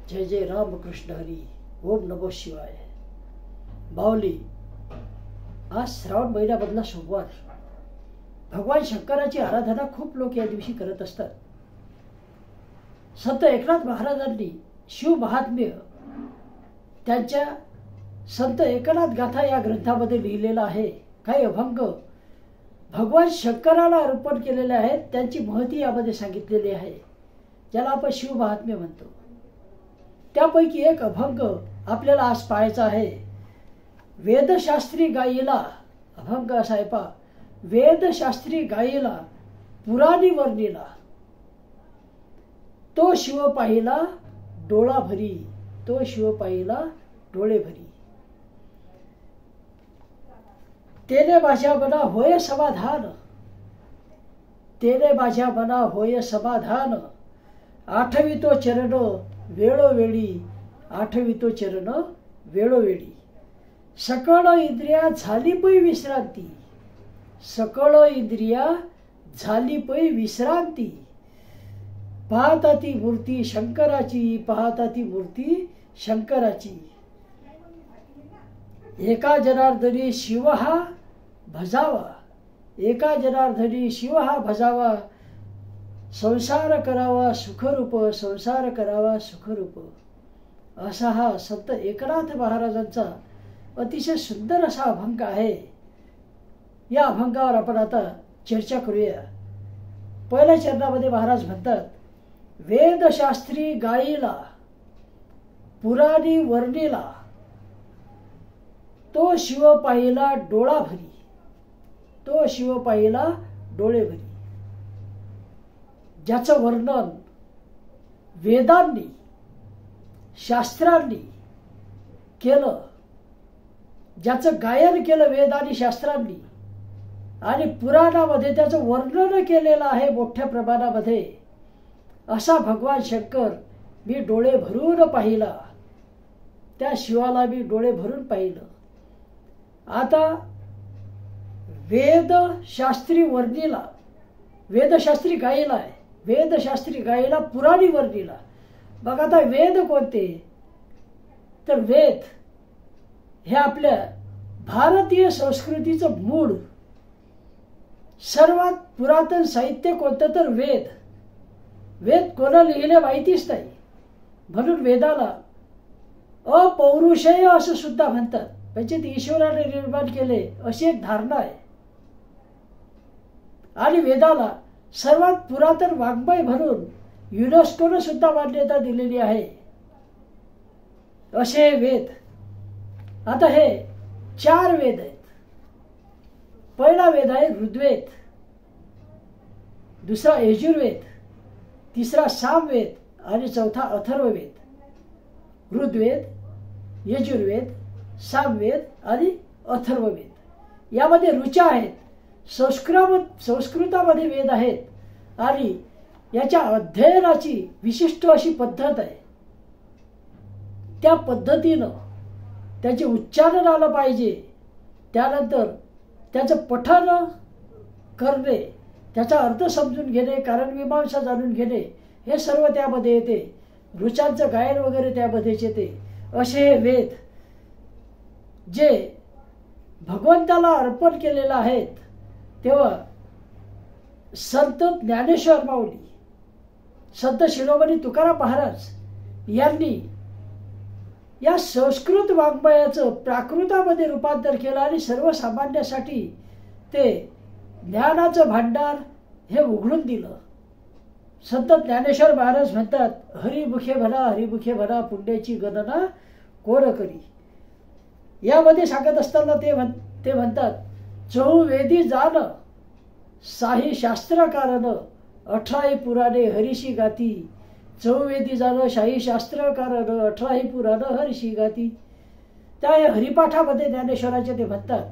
जय जय रामकृष्ण हरी. ओम नमो शिवाय. बावली, आज श्रावण महिन्यामधला सोमवार. भगवान शंकराची आराधना खूप लोक या दिवशी करत असतात. संत एकनाथ महाराजांनी शिव महात्म्य त्यांच्या संत एकनाथ गाथा या ग्रंथामध्ये लिहिलेला आहे. काही अभंग भगवान शंकराला अर्पण केलेले आहेत, त्यांची महती यामध्ये सांगितलेली आहे, ज्याला आपण शिव महात्म्य म्हणतो. त्यापैकी एक अभंग आपल्याला आज पाहायचा आहे. वेदशास्त्री गायीला, अभंग असा आहे पहा. वेदशास्त्री गायीला पुराणी वर्णीला, तो शिव पाहिला डोळा भरी, तो शिव पाहिला डोळे भरी. तेने माझ्या मना होय समाधान, तेने माझ्या मना होय समाधान. आठवितो चरण वेळोवेळी, आठवितो चरण वेळोवेळी. सकळ इंद्रिया झाली पै विश्रांती, सकळ इंद्रिया झाली पै विश्रांती. पाहता ती मूर्ती शंकराची, पाहता ती मूर्ती शंकराची. एका जनार्दनी शिव हा भजावा, एका जनार्दनी शिव हा भजावा. संसार करावा सुखरूप, संसार करावा सुखरूप. असा हा संत एकनाथ महाराजांचा अतिशय सुंदर असा अभंग आहे. या अभंगावर आपण आता चर्चा करूया. पहिल्या चरणामध्ये महाराज म्हणतात, वेदशास्त्री गायीला पुराणी वर्णीला, तो शिव पाहिला डोळा भरी, तो शिव पाहिला डोळे भरी. ज्याचं वर्णन वेदांनी शास्त्रांनी केलं, ज्याचं गायन केलं वेद आणि शास्त्रांनी, आणि पुराणामध्ये त्याचं वर्णन केलेलं आहे मोठ्या प्रमाणामध्ये, असा भगवान शंकर मी डोळे भरून पाहिला. त्या शिवाला मी डोळे भरून पाहिलं. आता वेदशास्त्री वर्णीला, वेदशास्त्री गायीला आहे, वेदशास्त्री गायीला पुराणी वर्णीला. बघ आता वेद कोणते, तर वेद हे आपल्या भारतीय संस्कृतीचं मूळ सर्वात पुरातन साहित्य कोणतं, तर वेद. वेद कोणा लिहिले माहितीच नाही, म्हणून वेदाला अपौरुषेय असं सुद्धा म्हणतात. म्हणजे ते ईश्वराने निर्माण केले अशी एक धारणा आहे. आणि वेदाला सर्वात पुरातन वाङ्मय म्हणून युनेस्कोने सुद्धा मान्यता दिलेली आहे. असे वेद. आता हे 4 वेद आहेत. पहिला वेद आहे ऋग्वेद, दुसरा यजुर्वेद, तिसरा सामवेद आणि चौथा अथर्ववेद. ऋग्वेद, यजुर्वेद, सामवेद आणि अथर्ववेद. यामध्ये ऋचा आहेत. संस्कृतामध्ये वेद आहेत आणि याच्या अध्ययनाची विशिष्ट अशी पद्धत आहे. त्या पद्धतीनं त्याचे उच्चारण आलं पाहिजे. त्यानंतर त्याचं पठण करणे, त्याचा अर्थ समजून घेणे, कारण मीमांसा जाणून घेणे, हे सर्व त्यामध्ये येते. ऋचांचं गायन वगैरे त्यामध्येच येते. असे हे वेद जे भगवंताला अर्पण केलेलं आहेत. तेव्हा संत ज्ञानेश्वर माऊली, संत शिरोमणी तुकाराम महाराज यांनी या संस्कृत वाङ्मयाचं प्राकृतामध्ये रूपांतर केलं आणि सर्वसामान्यासाठी ते ज्ञानाचं भांडार हे उघडून दिलं. संत ज्ञानेश्वर महाराज म्हणतात, हरिमुखे म्हणा, हरिमुखे म्हणा, पुण्याची गणना कोण करी. यामध्ये सांगत असताना ते म्हणतात, चहुवेदी जाण साही शास्त्रकारण, 18 पुराणे हरिशी गाती. चहुवेदी जाण शाही शास्त्रकारण, 18 पुराणे हरिशी गाती. त्या हरिपाठामध्ये ज्ञानेश्वराचे ते म्हणतात.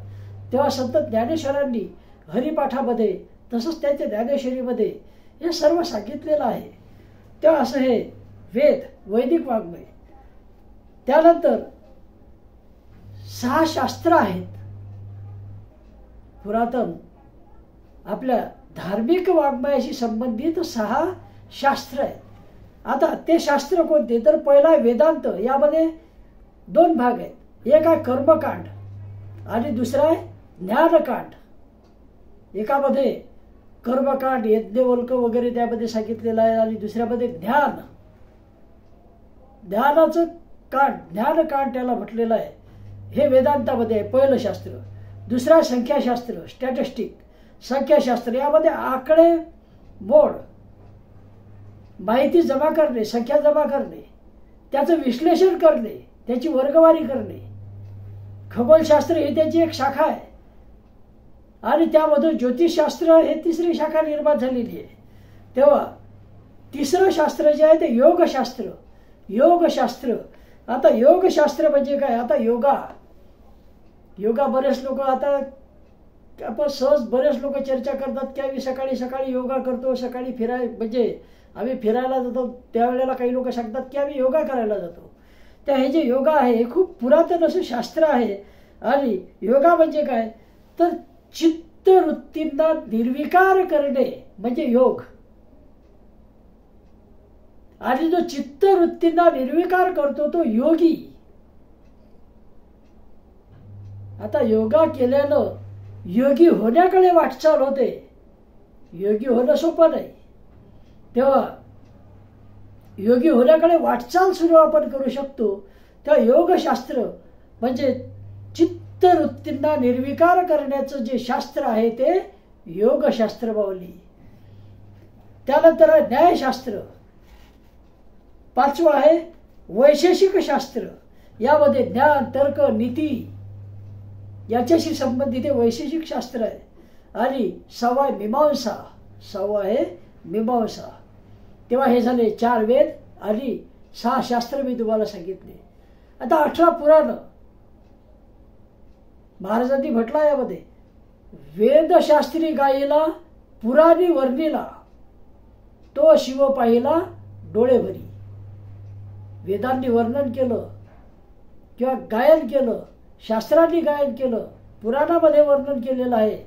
तेव्हा संत ज्ञानेश्वरांनी हरिपाठामध्ये तसंच त्यांच्या ज्ञानेश्वरीमध्ये हे सर्व सांगितलेलं आहे. तेव्हा असं हे वेद, वैदिक वाङ्मय. त्यानंतर 6 शास्त्र आहेत. पुरातन आपल्या धार्मिक वाङ्मयाशी संबंधित 6 शास्त्र आहेत. आता ते शास्त्र कोणते, तर पहिला वेदांत. यामध्ये 2 भाग आहेत. एक आहे कर्मकांड आणि दुसरा आहे ज्ञानकांड. एकामध्ये कर्मकांड, यज्ञवल्क वगैरे त्यामध्ये सांगितलेलं आहे आणि दुसऱ्यामध्ये ज्ञानाचं कांड, ज्ञानकांड त्याला म्हटलेलं आहे. हे वेदांतामध्ये आहे पहिलं शास्त्र. दुसरा संख्याशास्त्र, स्टॅटिस्टिक, संख्याशास्त्र. यामध्ये आकडे मोड, माहिती जमा करणे, संख्या जमा करणे, त्याचं विश्लेषण करणे, त्याची वर्गवारी करणे. खगोलशास्त्र ही त्याची एक शाखा आहे आणि त्यामधून ज्योतिषशास्त्र हे तिसरी शाखा निर्माण झालेली आहे. तेव्हा तिसरं शास्त्र जे आहे ते योगशास्त्र. योगशास्त्र. आता योगशास्त्र म्हणजे काय, आता योगा बरेच लोक, आता आपण सहज बरेच लोक चर्चा करतात की आम्ही सकाळी सकाळी योगा करतो, सकाळी म्हणजे आम्ही फिरायला जातो. त्यावेळेला काही लोक सांगतात की आम्ही योगा करायला जातो. तर हे जे योगा आहे हे खूप पुरातन असं शास्त्र आहे. आणि योगा म्हणजे काय, तर चित्तवृत्तींना निर्विकार करणे म्हणजे योग. आणि जो चित्तवृत्तींना निर्विकार करतो तो योगी. आता योगा केल्यानं योगी होण्याकडे वाटचाल होते. योगी होणं सोपं नाही. तेव्हा योगी होण्याकडे वाटचाल सुरू आपण करू शकतो. तेव्हा योगशास्त्र म्हणजे चित्तवृत्तींना निर्विकार करण्याचं जे शास्त्र आहे ते योगशास्त्र मावली. त्यानंतर आहे न्यायशास्त्र. 5वं आहे वैशेषिक शास्त्र. यामध्ये ज्ञान, तर्क, नीती याच्याशी संबंधित हे वैशेषिक शास्त्र आहे. आणि 6वां आहे मीमांसा. 6वां आहे मीमांसा. तेव्हा हे झाले 4 वेद आणि 6 शास्त्र मी तुम्हाला सांगितले. आता 18 पुराण महाराजांनी म्हटलं यामध्ये, वेदशास्त्री गायीला पुराणी वर्णिला, तो शिव पाहिला डोळे भरी. वेदांनी वर्णन केलं किंवा गायन केलं, शास्त्रांनी गायन केलं, पुराणामध्ये वर्णन केलेलं आहे.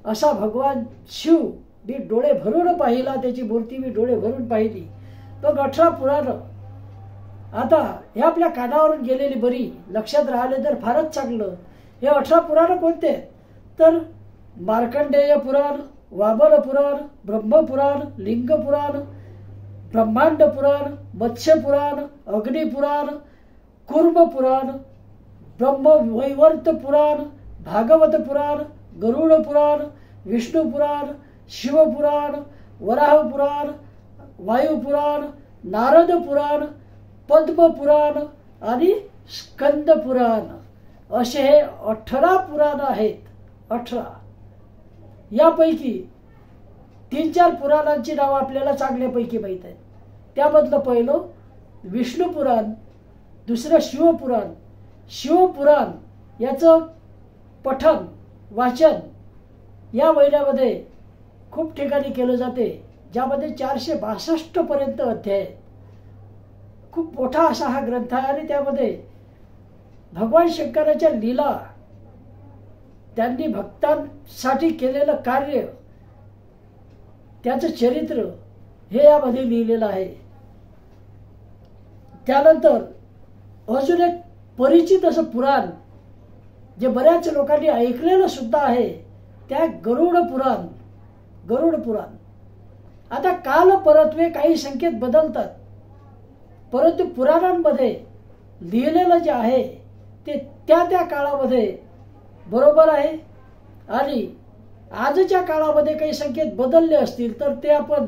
असा भगवान शिव मी डोळे भरून पाहिला, त्याची मूर्ती मी डोळे भरून पाहिली. तो 18 पुराण. आता हे आपल्या कानावरून गेलेली बरी, लक्षात राहिले तर फारच चांगलं. हे 18 पुराण कोणते, तर मार्कंडेय पुराण, वामन पुराण, ब्रह्मपुराण, लिंग पुराण, ब्रह्मांड पुराण, मत्स्य पुराण, अग्नि पुराण, कूर्म पुराण, ब्रह्मवैवर्त पुराण, भागवत पुराण, गरुड पुराण, विष्णू पुराण, शिवपुराण, वराह पुराण, वायू पुराण, नारद पुराण, पद्म पुराण आणि स्कंद पुराण. असे हे 18 पुराण आहेत. 18. यापैकी 3-4 पुराणांची नावं आपल्याला चांगल्यापैकी माहीत आहेत. त्यामधलं पहिलं विष्णू पुराण, दुसरं शिवपुराण. शिवपुराण याचं पठण वाचन या महिन्यामध्ये खूप ठिकाणी केलं जाते, ज्यामध्ये 462 पर्यंत अध्याय. खूप मोठा असा हा ग्रंथ आहे आणि त्यामध्ये भगवान शंकराच्या लीला, त्यांनी भक्तांसाठी केलेलं कार्य, त्याचं चरित्र हे यामध्ये लिहिलेलं आहे. त्यानंतर अजून एक परिचित असं पुराण जे बऱ्याच लोकांनी ऐकलेलं सुद्धा आहे, त्या गरुड पुराण. गरुड पुराण. आता काल परत्वे काही संकेत बदलतात, परंतु पुराणांमध्ये लिहिलेलं जे आहे ते त्या काळामध्ये बरोबर आहे. आणि आजच्या काळामध्ये काही संकेत बदलले असतील तर ते आपण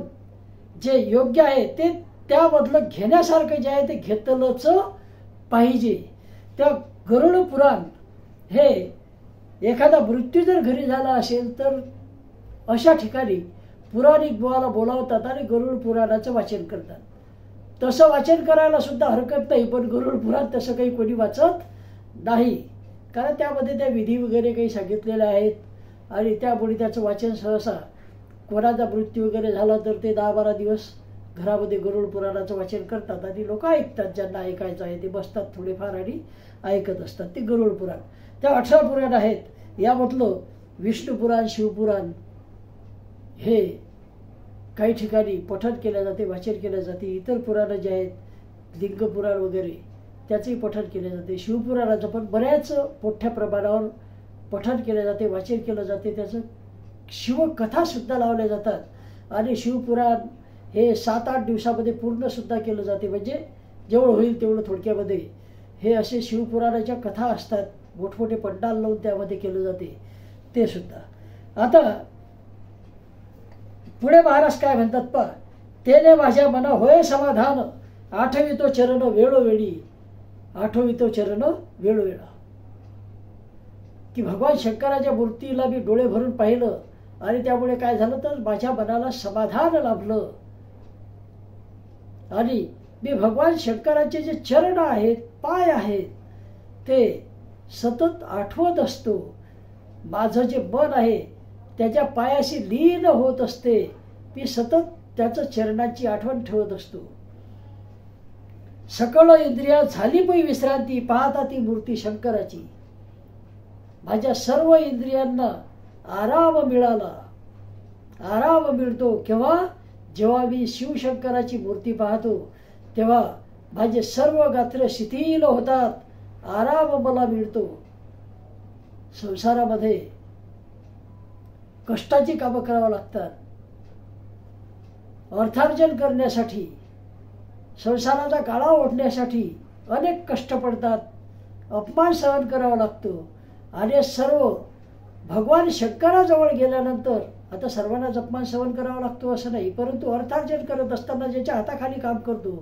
जे योग्य आहे ते त्यामधलं घेण्यासारखं जे आहे ते घेतलंच पाहिजे. त्या गरुड पुराण हे एखादा मृत्यू जर घरी झाला असेल तर अशा ठिकाणी पुराणिक बुवाला बोलावतात आणि गरुड पुराणाचं वाचन करतात. तसं वाचन करायला सुद्धा हरकत नाही, पण गरुड पुराण तसं काही कोणी वाचत नाही, कारण त्यामध्ये त्या विधी वगैरे काही सांगितलेल्या आहेत. आणि त्यामुळे त्याचं वाचन सहसा कोणाचा मृत्यू वगैरे झाला तर ते 10-12 दिवस घरामध्ये गरुड पुराणाचं वाचन करतात आणि लोक ऐकतात. ज्यांना ऐकायचं आहे ते बसतात थोडेफार आणि ऐकत असतात. ते गरुड पुराण. त्या 18 पुराण आहेत. यामधलं विष्णू पुराण, शिवपुराण हे काही ठिकाणी पठण केले जाते, वाचन केले जाते. इतर पुराणं जे आहेत लिंग पुराण वगैरे त्याचंही पठण केले जाते. शिवपुराणाचं पण बऱ्याच मोठ्या प्रमाणावर पठण केले जाते, वाचन केलं जाते. त्याचं शिवकथासुद्धा लावल्या जातात आणि शिवपुराण हे 7-8 दिवसामध्ये पूर्णसुद्धा केलं जाते. म्हणजे जेवढं होईल तेवढं थोडक्यामध्ये हे असे शिवपुराणाच्या कथा असतात. मोठमोठे पंडाल लावून त्यामध्ये केलं जाते ते सुद्धा. आता पुढे महाराज काय म्हणतात पहा, तेने माझ्या मना होय समाधान, आठवितो चरण वेळोवेळी, आठवितो चरण वेळोवेळा. की भगवान शंकराच्या मूर्तीला मी डोळे भरून पाहिलं आणि त्यामुळे काय झालं तर माझ्या मनाला समाधान लाभलं आणि मी भगवान शंकराचे जे चरण आहेत, पाय आहेत ते सतत आठवत असतो. माझं जे मन आहे त्याच्या पायाशी लीन होत असते. मी सतत त्याचं चरणाची आठवण ठेवत असतो. सकळ इंद्रिया झाली पै विश्रांती, पाहता ती मूर्ती शंकराची. माझ्या सर्व इंद्रियांना आराम मिळाला. आराम मिळतो केव्हा? जेव्हा मी शिवशंकराची मूर्ती पाहतो तेव्हा माझे सर्व गात्र शिथिल होतात, आराम मला मिळतो. संसारामध्ये कष्टाची कामं करावं लागतात. अर्थार्जन करण्यासाठी, संसाराचा गाळा ओढण्यासाठी अनेक कष्ट पडतात, अपमान सहन करावा लागतो. आणि सर्व भगवान शंकराजवळ गेल्यानंतर आता सर्वांनाच अपमान सहन करावा लागतो असं नाही, परंतु अर्थार्जन करत असताना ज्याच्या हाताखाली काम करतो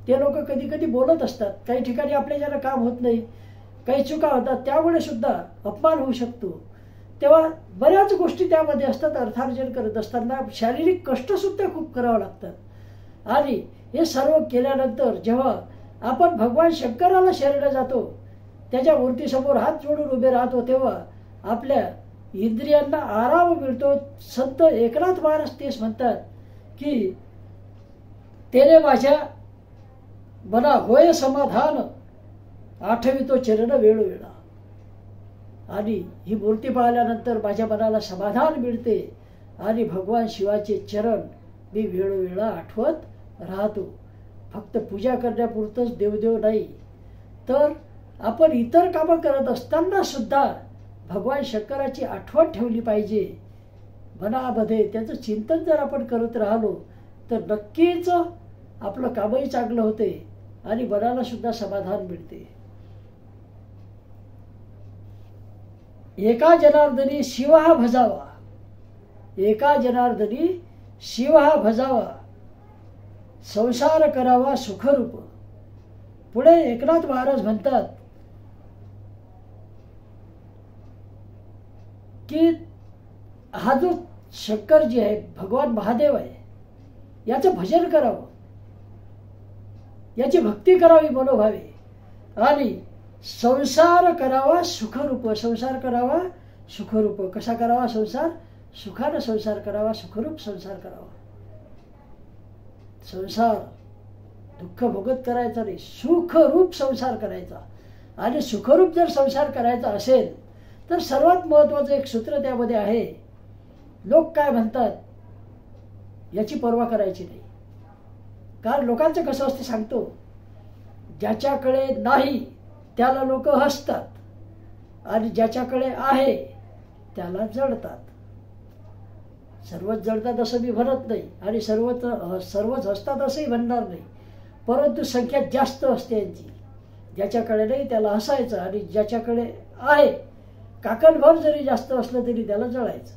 ते लोक कधी कधी बोलत असतात. काही ठिकाणी आपल्या ज्याला काम होत नाही, काही चुका होतात, त्यामुळे सुद्धा अपमान होऊ शकतो. तेव्हा बऱ्याच गोष्टी त्यामध्ये असतात. अर्थार्जन करत असताना शारीरिक कष्टसुद्धा खूप करावं लागतात. आणि हे सर्व केल्यानंतर जेव्हा आपण भगवान शंकराला शरण जातो, त्याच्या मूर्तीसमोर हात जोडून उभे राहतो, तेव्हा आपल्या इंद्रियांना आराम मिळतो. संत एकनाथ महाराज तेच म्हणतात की तेने माझ्या मना होय समाधान, आठवितो चरण वेळोवेळा. आणि ही मूर्ती पाहिल्यानंतर माझ्या मनाला समाधान मिळते आणि भगवान शिवाचे चरण मी वेळोवेळा आठवत राहतो. फक्त पूजा करण्यापुरतंच देवदेव नाही, तर आपण इतर कामं करत असताना सुद्धा भगवान शंकराची आठवण ठेवली पाहिजे मनामध्ये. त्याचं चिंतन जर आपण करत राहिलो तर नक्कीच आपलं कामही चांगलं होते आणि मनाला सुद्धा समाधान मिळते. एका जनार्दनी शिव हा भजावा, एका जनार्दनी शिव हा भजावा, संसार करावा सुखरूप. पुढे एकनाथ महाराज म्हणतात की हा जो शंकर जी आहे, भगवान महादेव आहे, याचं भजन करावं, याची भक्ती करावी मनोभावे आणि संसार करावा सुखरूप. संसार करावा सुखरूप. कसा करावा संसार? सुखानं संसार करावा, सुखरूप संसार करावा. संसार दुःख भोगत करायचा नाही, सुखरूप संसार करायचा. आणि सुखरूप जर संसार करायचा असेल तर सर्वात महत्वाचं एक सूत्र त्यामध्ये आहे, लोक काय म्हणतात याची पर्वा करायची नाही. कारण लोकांचं कसं असतं सांगतो, ज्याच्याकडे नाही त्याला लोक हसतात आणि ज्याच्याकडे आहे त्याला जळतात. सर्वच जळतात असं मी म्हणत नाही आणि सर्वच हसतात असंही म्हणणार नाही, परंतु संख्या जास्त असते यांची. ज्याच्याकडे नाही त्याला हसायचं आणि ज्याच्याकडे आहे काकणभर जरी जास्त असलं तरी त्याला जळायचं.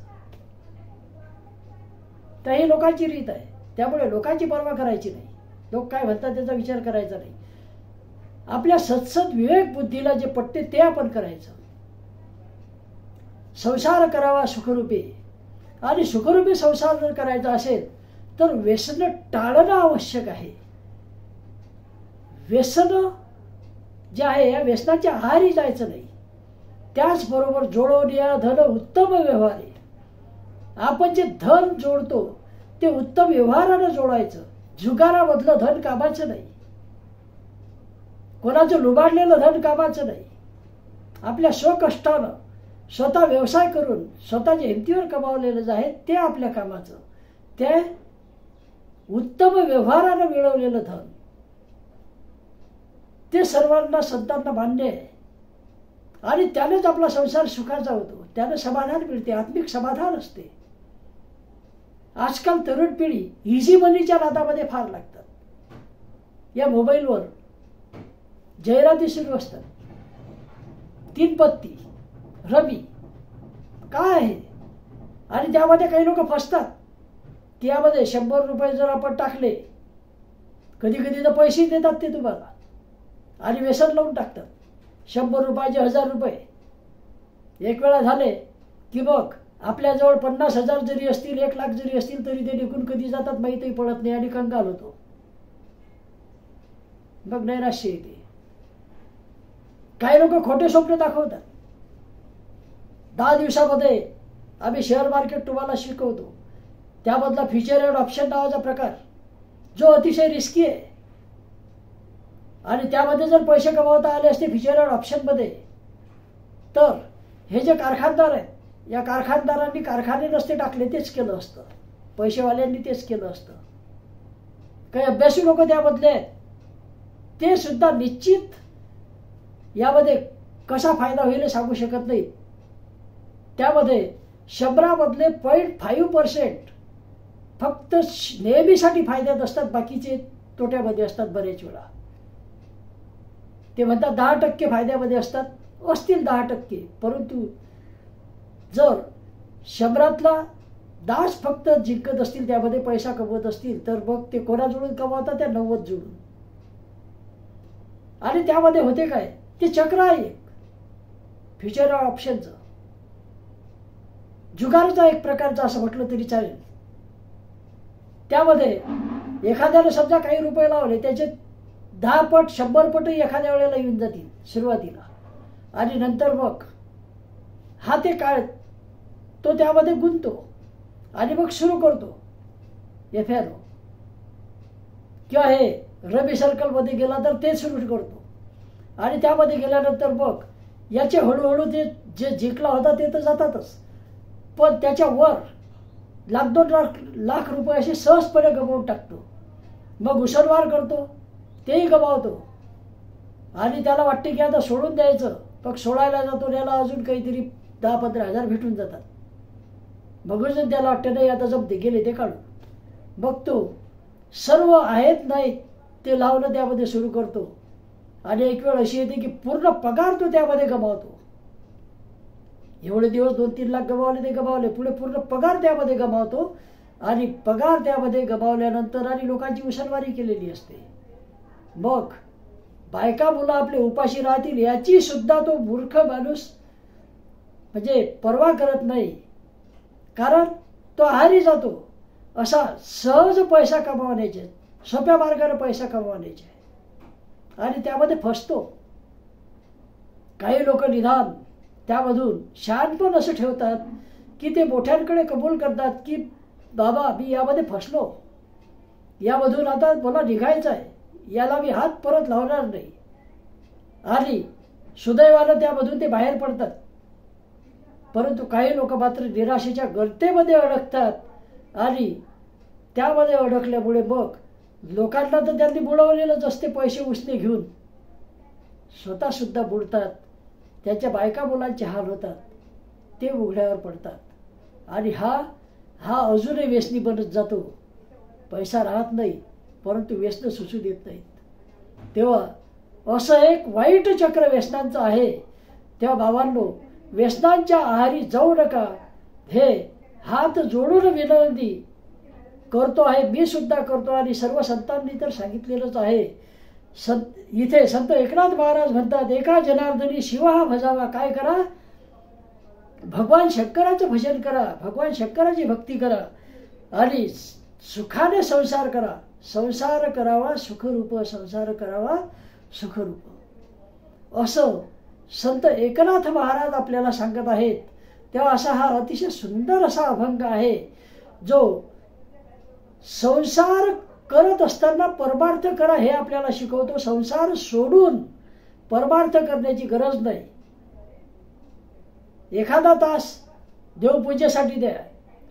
त्याही लोकांची रीत आहे. त्यामुळे लोकांची पर्वा करायची नाही. लोक काय म्हणतात त्याचा विचार करायचा नाही. आपल्या सत्सद विवेक बुद्धीला जे पटते ते आपण करायचं. संसार करावा सुखरूपी. आणि सुखरूपी संसार जर करायचा असेल तर व्यसन टाळणं आवश्यक आहे. व्यसन जे आहे या व्यसनाच्या आहारी जायचं नाही. त्याचबरोबर जोडवण्या धन उत्तम व्यवहार आहे. आपण जे धन जोडतो ते उत्तम व्यवहारानं जोडायचं. जुगारामधलं धन कामाचं नाही, कोणाचं लुबाडलेलं धन कामाचं नाही. आपल्या स्वकष्टानं स्वतः व्यवसाय करून स्वतःच्या हिमतीवर कमावलेलं जे आहे ते आपल्या कामाचं. ते उत्तम व्यवहारानं मिळवलेलं धन ते सर्वांना संतांना मान्य आहे आणि त्यानेच आपला संसार सुखाचा होतो, त्याने समाधान मिळते, आत्मिक समाधान असते. आजकाल तरुण पिढी इझी मनीच्या नादामध्ये फार लागतात. या मोबाईलवर जाहिराती सुरू असतात, 3 पत्ती, रमी काय आहे, आणि त्यामध्ये काही लोक फसतात. त्यामध्ये 100 रुपये जर आपण टाकले, कधी कधी तर पैसे देतात ते तुम्हाला आणि व्यसन लावून टाकतात. 100 रुपयाचे 1000 रुपये एक वेळा झाले की मग आपल्याजवळ 50,000 जरी असतील, 1 लाख जरी असतील तरी ते निघून कधी जातात माहीतही पडत नाही आणि कंगाल होतो. मग नैराश्य येते. काही लोक खोटे स्वप्न दाखवतात. 10 दिवसामध्ये आम्ही शेअर मार्केट तुम्हाला शिकवतो. त्यामधला फ्युचर अँड ऑप्शन नावाचा प्रकार जो अतिशय रिस्की आहे आणि त्यामध्ये जर पैसे कमावता आले असते फ्युचर अँड ऑप्शनमध्ये, तर हे जे कारखानदार आहेत, या कारखानदारांनी कारखाने नसते टाकले, तेच केलं असतं. पैसेवाल्यांनी तेच केलं असतं. काही अभ्यासू लोक त्यामधले आहेत, ते सुद्धा निश्चित यामध्ये कसा फायदा होईल हे सांगू शकत नाहीत. त्यामध्ये 100 मधले 0.5% फक्त नेहमीसाठी फायद्यात असतात, बाकीचे तोट्यामध्ये असतात बरेच वेळा. ते म्हणतात 10% फायद्यामध्ये असतात, असतील 10%, परंतु जर 100तला 10 फक्त जिंकत असतील, त्यामध्ये पैसा कमवत असतील, तर मग ते कोणाजोडून कमवतात, त्या 90 जोडून. आणि त्यामध्ये होते काय, ते चक्र आहे एक फ्युचर ऑप्शनचं, जुगारचा एक प्रकारचा असं म्हटलं तरी चालेल. त्यामध्ये एखाद्याने समजा काही रुपये लावले, त्याचे 10 पट 100 पटही एखाद्या वेळेला येऊन जातील सुरुवातीला, आणि नंतर मग हा ते काय तो त्यामध्ये गुंततो आणि मग सुरू करतो एफआरओ किंवा हे रमी सर्कलमध्ये गेला तर ते सुरू करतो. आणि त्यामध्ये गेल्यानंतर मग याचे हळूहळू ते जे जिंकला होता ते तर जातातच, पण त्याच्या वर 1,00,000-2 लाख रुपये असे सहजपणे गमावून टाकतो. मग उसनवार करतो, तेही गमावतो आणि त्याला वाटते की आता सोडून द्यायचं, मग सोडायला जातो, त्याला अजून काहीतरी 10-15 हजार भेटून जातात. बघून त्याला वाटतं नाही आता जमते, गेले ते काढून. मग तो सर्व आहेत नाही ते लावणं त्यामध्ये सुरू करतो आणि एक वेळ अशी येते की पूर्ण पगार तो त्यामध्ये गमावतो. एवढे दिवस 2-3 लाख गमावले ते गमावले, पुढे पूर्ण पगार त्यामध्ये गमावतो आणि पगार त्यामध्ये गमावल्यानंतर आणि लोकांची उसनवारी केलेली असते. मग बायका मुलं आपले उपाशी राहतील याची सुद्धा तो मूर्ख माणूस म्हणजे पर्वा करत नाही, कारण तो आहारी जातो. असा सहज पैसा कमावण्याचे, सोप्या मार्गाने पैसा कमावण्याचे आणि त्यामध्ये फसतो. काही लोक निदान त्यामधून शहाणपण असं ठेवतात की ते मोठ्यांकडे कबूल करतात की बाबा मी यामध्ये फसलो, यामधून आता मला निघायचं आहे, याला मी हात परत लावणार नाही, आणि सुदैवानं त्यामधून ते बाहेर पडतात. परंतु काही लोक मात्र निराशेच्या गर्तेमध्ये अडकतात आणि त्यामध्ये अडकल्यामुळे मग लोकांना तर त्यांनी बुडवलेलंच असते, पैसे उसने घेऊन स्वतः सुद्धा बुडतात. त्यांच्या बायका मुलांचे हाल होतात, ते उघड्यावर पडतात आणि हा अजूनही व्यसनी बनत जातो. पैसा राहत नाही परंतु व्यसन सुचू देत नाहीत. तेव्हा असं एक वाईट चक्र व्यसनांचं आहे. तेव्हा भावांनो, व्यसनांच्या आहारी जाऊ नका, हे हात जोडून विनंती करतो आहे, मी सुद्धा करतो आणि सर्व संतांनी तर सांगितलेलंच आहे. इथे संत एकनाथ महाराज म्हणतात, एका जनार्दनी शिव हा भजावा. काय करा, भगवान शंकराचं भजन करा, भगवान शंकराची भक्ती करा आणि सुखाने संसार करा. संसार करावा सुखरूप, संसार करावा सुखरूप, असं संत एकनाथ महाराज आपल्याला सांगत आहेत. तेव्हा असा हा अतिशय सुंदर असा अभंग आहे, जो संसार करत असताना परमार्थ करा हे आपल्याला शिकवतो. संसार सोडून परमार्थ करण्याची गरज नाही. एखादा तास देवपूजेसाठी द्या,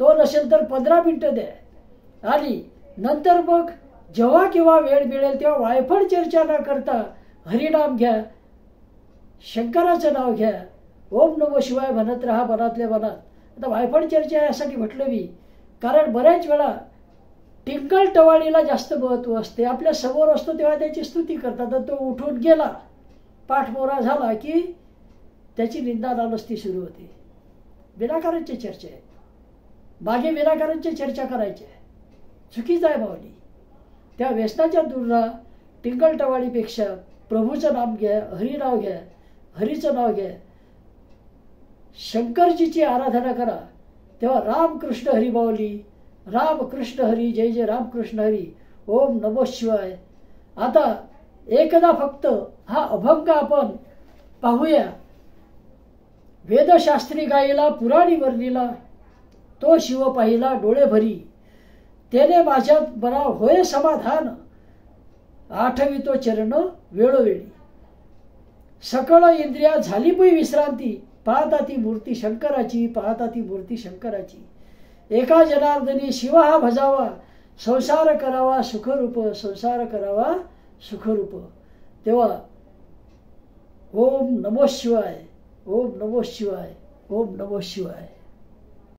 तो नसेल तर 15 मिनिटं द्या आणि नंतर मग जेव्हा केव्हा वेळ मिळेल तेव्हा वायफळ चर्चा न करता हरिनाम घ्या, शंकराचं नाव घ्या, ओम नमो शिवाय म्हणत राहा मनातल्या मनात. आता वायफळ चर्चा यासाठी म्हटलं मी, कारण बऱ्याच वेळा टिंकल टवाळीला जास्त महत्त्व असते. आपल्या समोर असतो तेव्हा त्याची स्तुती करतात, तर तो उठून गेला, पाठमोरा झाला की त्याची निंदा नालस्ती सुरू होते. विनाकारांची चर्चा आहे, मागे विनाकारांची चर्चा करायची आहे, चुकीचं आहे माऊली. त्या व्यसनाच्या दूर राहा. टिंकल टवाळीपेक्षा प्रभूचं नाम घ्या, हरिनाव घ्या, हरीचं नाव घ्या, शंकरजीची आराधना करा. तेव्हा रामकृष्ण हरी माऊली, रामकृष्ण हरी, जय जय रामकृष्ण हरी, ओम नमो शिवाय. आता एकदा फक्त हा अभंग आपण पाहूया. वेदशास्त्री गायला पुराणी वर्णिला, तो शिव पाहिला डोळे भरी, तेने माझ्यात बरा होय समाधान, आठवितो चरण वेळोवेळी. सकळ इंद्रिया झाली पुई विश्रांती, पाहता ती मूर्ती शंकराची, पाहता ती मूर्ती शंकराची. एका जनार्दनी शिव हा भजावा, संसार करावा सुखरूप, संसार करावा सुखरूप. तेव्हा ओम नमो शिवाय, ओम नमो शिवाय, ओम नमो शिवाय.